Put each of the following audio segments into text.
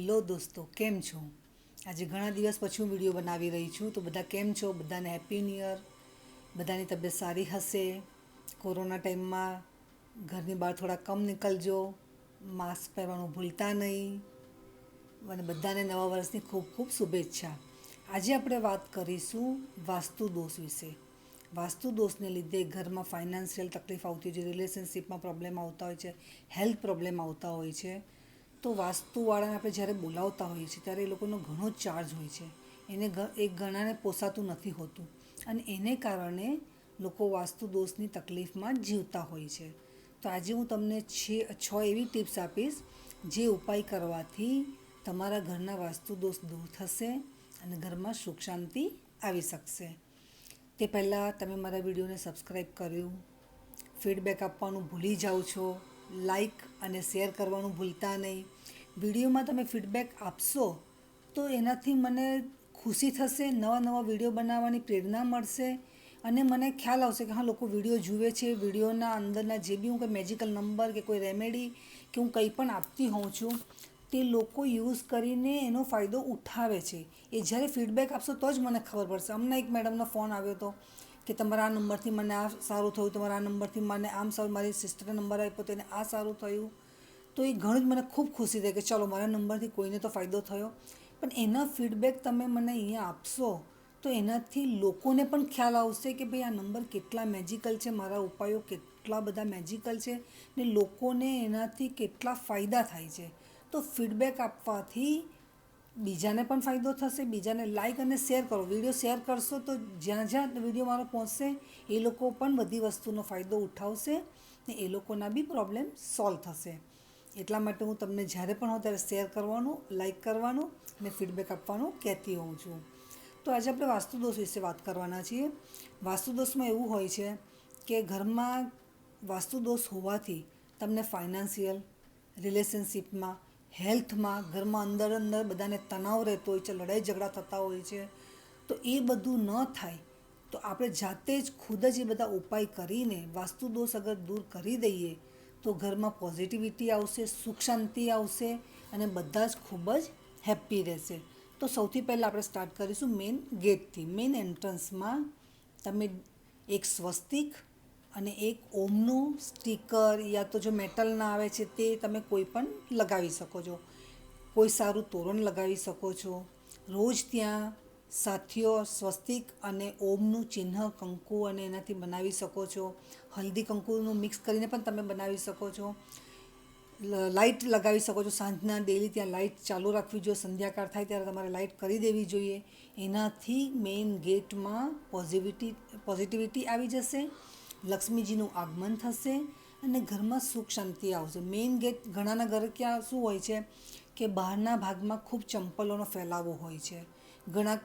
Hello દોસ્તો, કેમ છો? આજે ઘણા દિવસ પછી હું વિડીયો બનાવી રહી છું. તો બધા કેમ છો? બધાને હેપી ન્યૂ યર. બધાની તબિયત સારી હશે. કોરોના ટાઈમમાં ઘરની બહાર થોડા કમ નીકળજો, માસ્ક પહેરવાનું ભૂલતા નહીં અને બધાને નવા વર્ષની ખૂબ ખૂબ શુભેચ્છા. આજે આપણે વાત કરીશું વાસ્તુ દોષ વિશે. વાસ્તુ દોષને લીધે ઘરમાં ફાઇનાન્શિયલ તકલીફ આવતી હોય છે, રિલેશનશિપમાં પ્રોબ્લેમ આવતા હોય છે, હેલ્થ પ્રોબ્લેમ આવતા હોય છે. તો વાસ્તુવાળાને આપણે જ્યારે બોલાવતા હોઈએ છીએ ત્યારે એ લોકોનો ઘણો ચાર્જ હોય છે. એને એક ઘણાને પોસાતું નથી હોતું અને એને કારણે લોકો વાસ્તુ દોષની તકલીફમાં જીવતા હોય છે. તો આજે હું તમને છ એવી ટિપ્સ આપીશ જે ઉપાય કરવાથી તમારા ઘરના વાસ્તુ દોષ દૂર થશે અને ઘરમાં સુખ શાંતિ આવી શકશે. તે પહેલાં તમે મારા વિડીયોને સબસ્ક્રાઈબ કર્યું, ફીડબેક આપવાનું ભૂલી જાઓ છો, લાઈક અને શેર કરવાનું ભૂલતા નહીં. વિડીયોમાં તમે ફીડબેક આપશો તો એનાથી મને ખુશી થશે, નવા નવા વિડીયો બનાવવાની પ્રેરણા મળશે અને મને ખ્યાલ આવશે કે હા, લોકો વિડીયો જુએ છે. વિડીયોના અંદરના જે બી હું કોઈ મેજિકલ નંબર કે કોઈ રેમેડી કે હું કંઈ પણ આપતી હોઉં છું તે લોકો યુઝ કરીને એનો ફાયદો ઉઠાવે છે. એ જ્યારે ફીડબેક આપશો તો જ મને ખબર પડશે. હમણાં એક મેડમનો ફોન આવ્યો હતો કે તમારા આ નંબરથી મને આ સારું થયું, તમારા આ નંબરથી મને આમ સારું, મારી સિસ્ટરે નંબર આપ્યો તો એને આ સારું થયું. તો એ ઘણું જ મને ખૂબ ખુશી થઈ કે ચલો મારા નંબરથી કોઈને તો ફાયદો થયો. પણ એના ફીડબેક તમે મને અહીંયા આપશો તો એનાથી લોકોને પણ ખ્યાલ આવશે કે ભાઈ આ નંબર કેટલા મેજિકલ છે, મારા ઉપાયો કેટલા બધા મેજિકલ છે ને લોકોને એનાથી કેટલા ફાયદા થાય છે. તો ફીડબેક આપવાથી બીજાને પણ ફાયદો થશે. બીજાને લાઈક અને શેર કરો. વિડીયો શેર કરશો તો જ્યાં જ્યાં વિડીયો મારો પહોંચશે એ લોકો પણ બધી વસ્તુનો ફાયદો ઉઠાવશે ને એ લોકોના બી પ્રોબ્લેમ સોલ્વ થશે. એટલા માટે હું તમને જ્યારે પણ હોઉં ત્યારે શેર કરવાનું, લાઈક કરવાનું અને ફીડબેક આપવાનું કહેતી હોઉં છું. તો આજે આપણે વાસ્તુદોષ વિશે વાત કરવાના છીએ. વાસ્તુદોષમાં એવું હોય છે કે ઘરમાં વાસ્તુદોષ હોવાથી તમને ફાઇનાન્શિયલ, રિલેશનશિપમાં, હેલ્થમાં, ઘરમાં અંદર બધાને તણાવ રહેતો હોય છે, લડાઈ ઝઘડા થતા હોય છે. તો એ બધું ન થાય તો આપણે જાતે જ ખુદ જ એ બધા ઉપાય કરીને વાસ્તુદોષ અગર દૂર કરી દઈએ તો ઘરમાં પોઝિટિવિટી આવશે, સુખ શાંતિ આવશે અને બધા જ ખૂબ જ હેપ્પી રહેશે. તો સૌથી પહેલાં આપણે સ્ટાર્ટ કરીશું મેઇન ગેટથી. મેઇન એન્ટ્રન્સમાં તમે એક સ્વસ્તિક અને એક ઓમનું સ્ટીકર યા તો જો મેટલના આવે છે તે તમે કોઈ પણ લગાવી શકો છો. કોઈ સારું તોરણ લગાવી શકો છો. રોજ ત્યાં સાથીઓ સ્વસ્તિક અને ઓમનું ચિહ્ન કંકુ અને એનાથી બનાવી શકો છો. હલ્દી કંકુનું મિક્સ કરીને પણ તમે બનાવી શકો છો. લાઇટ લગાવી શકો છો. સાંજના ડેલી ત્યાં લાઇટ ચાલુ રાખવી જોઈએ. સંધ્યાકાળ થાય ત્યારે તમારે લાઇટ કરી દેવી જોઈએ. એનાથી મેઇન ગેટમાં પોઝિટિવિટી આવી જશે, લક્ષ્મીજીનું આગમન થશે અને ઘરમાં સુખ શાંતિ આવશે. મેઇન ગેટ ઘણાના ઘરે ક્યાં શું હોય છે કે બહારના ભાગમાં ખૂબ ચંપલોનો ફેલાવો હોય છે. ઘણા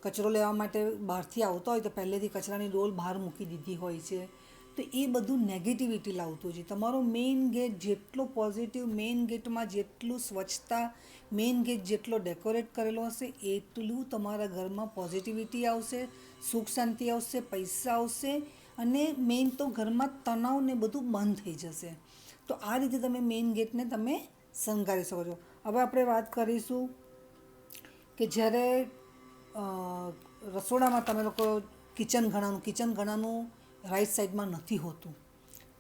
કચરો લેવા માટે બહારથી આવતા હોય તો પહેલેથી કચરાની ડોલ બહાર મૂકી દીધી હોય છે. તો એ બધું નેગેટિવિટી લાવતું છે. તમારો મેઇન ગેટ જેટલો પોઝિટિવ, મેઇન ગેટમાં જેટલું સ્વચ્છતા, મેઇન ગેટ જેટલો ડેકોરેટ કરેલો હશે એટલું તમારા ઘરમાં પોઝિટિવિટી આવશે, સુખ શાંતિ આવશે, પૈસા આવશે અને મેઇન તો ઘરમાં તણાવ ને બધું બંધ થઈ જશે. તો આ રીતે તમે મેઇન ગેટને તમે શણગારી શકો છો. હવે આપણે વાત કરીશું કે જ્યારે રસોડામાં તમે લોકો કિચન ઘણાનું રાઈટ સાઈડમાં નથી હોતું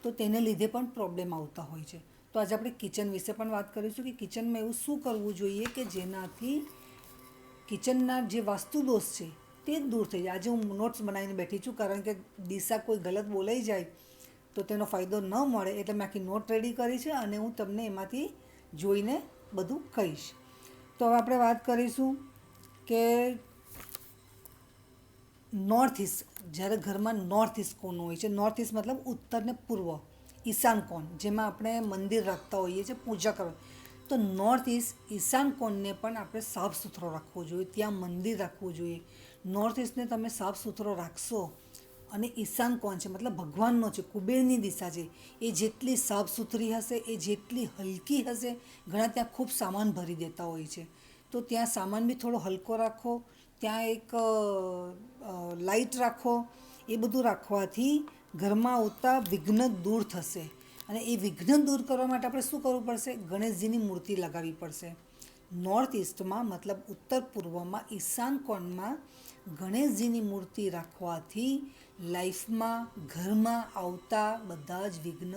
તો તેને લીધે પણ પ્રોબ્લેમ આવતા હોય છે. તો આજે આપણે કિચન વિશે પણ વાત કરીશું કે કિચનમાં એવું શું કરવું જોઈએ કે જેનાથી કિચનના જે વાસ્તુદોષ છે તે દૂર થઈ જાય. આજે હું નોટ્સ બનાવીને બેઠી છું કારણ કે દિશા કોઈ ગલત બોલાઈ જાય તો તેનો ફાયદો ન મળે એટલે મેં આખી નોટ રેડી કરી છે અને હું તમને એમાંથી જોઈને બધું કહીશ. તો હવે આપણે વાત કરીશું કે નોર્થ ઇસ્ટ, જ્યારે ઘરમાં નોર્થ ઇસ્ટ કોર્નર હોય છે, નોર્થ ઇસ્ટ મતલબ ઉત્તર ને પૂર્વ, ઈશાન કોણ જેમાં આપણે મંદિર રાખતા હોઈએ છીએ પૂજા કરવા. તો નોર્થ ઇસ્ટ ઈશાન કોણને પણ આપણે સાફ સુથરો રાખવો જોઈએ, ત્યાં મંદિર રાખવું જોઈએ. નોર્થ ઇસ્ટને તમે સાફ સુથરો રાખશો અને ઈશાન કોણ છે મતલબ ભગવાનનો છે, કુબેરની દિશા છે, એ જેટલી સાફ સુથરી હશે, એ જેટલી હલકી હશે. ઘણા ત્યાં ખૂબ સામાન ભરી દેતા હોય છે તો ત્યાં સામાન બી થોડો હલકો રાખો. ત્યાં એક લાઇટ રાખો. એ બધું રાખવાથી ઘરમાં આવતા વિઘ્ન દૂર થશે અને એ વિઘ્ન દૂર કરવા માટે આપણે શું કરવું પડશે? ગણેશજીની મૂર્તિ લગાવવી પડશે. નોર્થ ઇસ્ટમાં મતલબ ઉત્તર પૂર્વમાં ઈશાન કોણમાં ગણેશજીની મૂર્તિ રાખવાથી લાઈફમાં ઘરમાં આવતા બધા જ વિઘ્ન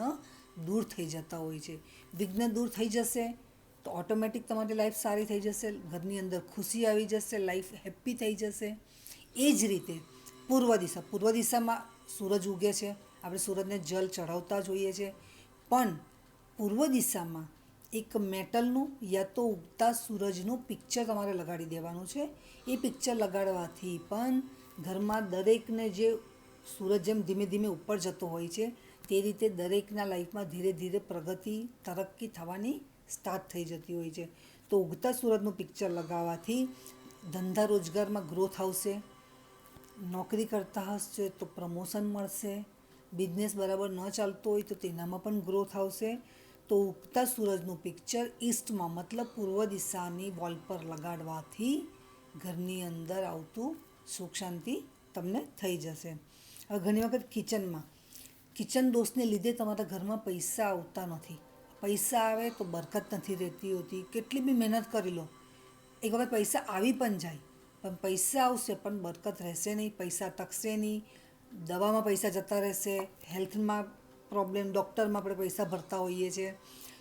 દૂર થઈ જતા હોય છે. વિઘ્ન દૂર થઈ જશે તો ઓટોમેટિક તમારી લાઈફ સારી થઈ જશે, ઘરની અંદર ખુશી આવી જશે, લાઈફ હેપ્પી થઈ જશે. એ જ રીતે પૂર્વ દિશામાં સૂરજ ઉગે છે, આપણે સૂરજને જલ ચઢાવતા જોઈએ છે, પણ પૂર્વ દિશામાં એક મેટલનું યા તો ઉગતા સૂરજનું પિક્ચર તમારે લગાડી દેવાનું છે. એ પિક્ચર લગાડવાથી પણ ઘરમાં દરેકને જે સૂરજ જેમ ધીમે ધીમે ઉપર જતો હોય છે તે રીતે દરેકના લાઈફમાં ધીરે ધીરે પ્રગતિ તરક્કી થવાની સ્ટાર્ટ થઈ જતી હોય છે. તો ઉગતા સૂરજનું પિક્ચર લગાવવાથી ધંધા રોજગારમાં ગ્રોથ આવશે, નોકરી કરતા હશે તો પ્રમોશન મળશે, બિઝનેસ બરાબર ન ચાલતો હોય તો તેનામાં પણ ગ્રોથ આવશે. તો ઉગતા સૂરજનું પિક્ચર ઈસ્ટમાં મતલબ પૂર્વ દિશાની વોલ પર લગાડવાથી ઘરની અંદર આવતું સુખ શાંતિ તમને થઈ જશે. હવે ઘણી વખત કિચન દોષને લીધે તમારા ઘરમાં પૈસા આવતા નથી. પૈસા આવે તો બરકત નથી રહેતી હોતી. કેટલી બી મહેનત કરી લો, એક વખત પૈસા આવી પણ જાય, પણ પૈસા આવશે પણ બરકત રહેશે નહીં, પૈસા ટકશે નહીં, દવામાં પૈસા જતા રહેશે, હેલ્થમાં પ્રોબ્લેમ, ડૉક્ટરમાં આપણે પૈસા ભરતા હોઈએ છીએ.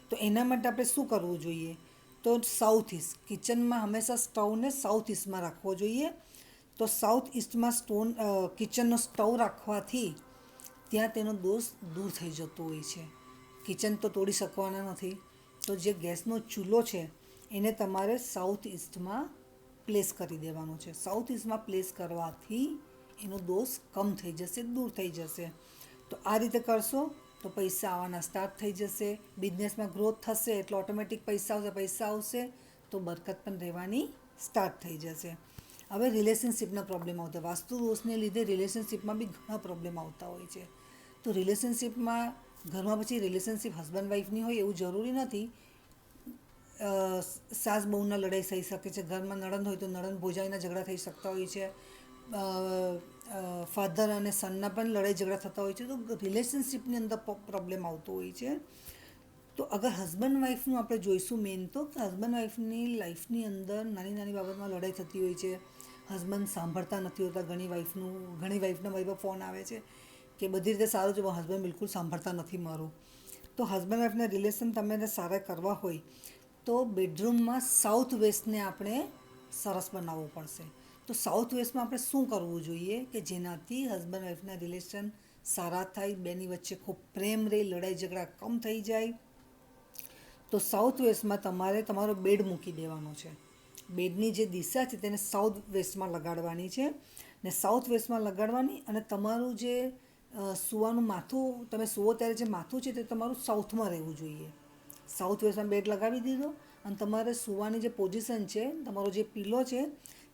તો એના માટે આપણે શું કરવું જોઈએ? તો સાઉથ ઇસ્ટ કિચનમાં હંમેશા સ્ટવને સાઉથ ઇસ્ટમાં રાખવો જોઈએ. તો સાઉથ ઇસ્ટમાં કિચનનો સ્ટવ રાખવાથી ત્યાં તેનો દોષ દૂર થઈ જતો હોય છે. કિચન તો તોડી શકવાના નથી, તો જે ગેસનો ચૂલો છે એને તમારે સાઉથ ઇસ્ટમાં પ્લેસ કરી દેવાનો છે. સાઉથ ઇસ્ટમાં પ્લેસ કરવાથી એનો દોષ કમ થઈ જશે, દૂર થઈ જશે. તો આ રીતે કરશો તો પૈસા આવવાના સ્ટાર્ટ થઈ જશે, બિઝનેસમાં ગ્રોથ થશે એટલે ઓટોમેટિક પૈસા આવશે તો બરકત પણ રહેવાની સ્ટાર્ટ થઈ જશે. હવે રિલેશનશિપના પ્રોબ્લેમ આવતા, વાસ્તુ દોષને લીધે રિલેશનશિપમાં બી ઘણા પ્રોબ્લેમ આવતા હોય છે. તો રિલેશનશિપમાં ઘરમાં પછી રિલેશનશિપ હસબન્ડ વાઈફની હોય એવું જરૂરી નથી. સાસ બહુના લડાઈ થઈ શકે છે, ઘરમાં નણંદ હોય તો નણંદ ભોજાઈના ઝઘડા થઈ શકતા હોય છે, ફાધર અને સનના પણ લડાઈ ઝઘડા થતા હોય છે. તો રિલેશનશિપની અંદર પ્રોબ્લેમ આવતો હોય છે. તો અગર હસબન્ડ વાઈફનું આપણે જોઈશું મેઇન તો હસબન્ડ વાઈફની લાઈફની અંદર નાની નાની બાબતમાં લડાઈ થતી હોય છે. હસબન્ડ સાંભળતા નથી હોતા, ઘણી વાઈફના મારી પાસે ફોન આવે છે કે બધી રીતે સારું છે પણ હસબન્ડ બિલકુલ સાંભળતા નથી મારું. તો હસબન્ડ વાઈફના રિલેશન તમે સારા કરવા હોય તો બેડરૂમમાં સાઉથ વેસ્ટને આપણે સરસ બનાવવું પડશે. તો સાઉથ વેસ્ટમાં આપણે શું કરવું જોઈએ કે જેનાથી હસબન્ડ વાઈફના રિલેશન સારા થાય, બેની વચ્ચે ખૂબ પ્રેમ રહે, લડાઈ ઝઘડા કમ થઈ જાય. તો સાઉથ વેસ્ટમાં તમારે તમારો બેડ મૂકી દેવાનો છે. બેડની જે દિશા છે તેને સાઉથ વેસ્ટમાં લગાડવાની છે ને સાઉથ વેસ્ટમાં લગાડવાની, અને તમારું જે સૂવાનું માથું, તમે સૂવો ત્યારે જે માથું છે તે તમારું સાઉથમાં રહેવું જોઈએ. સાઉથ વેસ્ટમાં બેડ લગાવી દીધો અને તમારે સૂવાની જે પોઝિશન છે, તમારો જે પીલો છે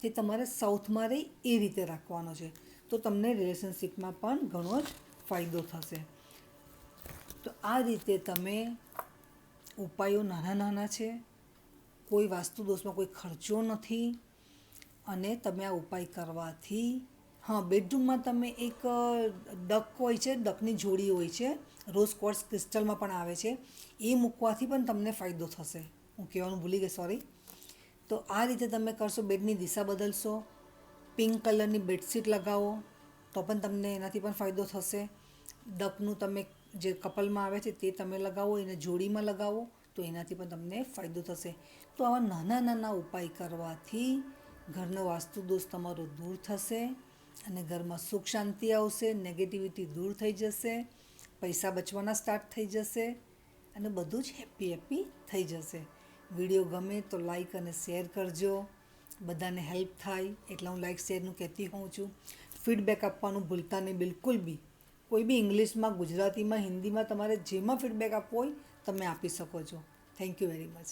તે તમારે સાઉથમાં રહે એ રીતે રાખવાનો છે. તો તમને રિલેશનશિપમાં પણ ઘણો જ ફાયદો થશે. તો આ રીતે તમે ઉપાયો નાના છે, કોઈ વાસ્તુ દોષમાં કોઈ ખર્ચો નથી, અને તમે આ ઉપાય કરવાથી બેડરૂમમાં તમે એક ડક હોય છે, ડકની જોડી હોય છે, રોઝ ક્વાર્ટઝ ક્રિસ્ટલમાં પણ આવે છે, એ મૂકવાથી પણ તમને ફાયદો થશે. હું કહેવાનું ભૂલી ગઈ, સોરી. તો આ રીતે તમે કરશો, બેડની દિશા બદલશો, પિંક કલરની બેડશીટ લગાવો તો પણ તમને એનાથી પણ ફાયદો થશે. ડકનું તમે જે કપલમાં આવે છે તે તમે લગાવો, એને જોડીમાં લગાવો તો એનાથી પણ તમને ફાયદો થશે. તો આવા નાના ઉપાય કરવાથી ઘરનો વાસ્તુ દોષ તમારો દૂર થશે અને ઘરમાં સુખ શાંતિ આવશે, નેગેટિવિટી દૂર થઈ જશે, પૈસા બચવાના સ્ટાર્ટ થઈ જશે અને બધું જ હેપ્પી થઈ જશે. વિડીયો ગમે તો લાઈક અને શેર કરજો, બધાને હેલ્પ થાય એટલે હું લાઈક શેરનું કહેતી હોઉં છું. ફીડબેક આપવાનું ભૂલતા નહીં બિલકુલ બી. કોઈ બી ઇંગ્લિશમાં, ગુજરાતીમાં, હિન્દીમાં તમારે જેમાં ફીડબેક આપવો હોય તમે આપી શકો છો. Thank you very much.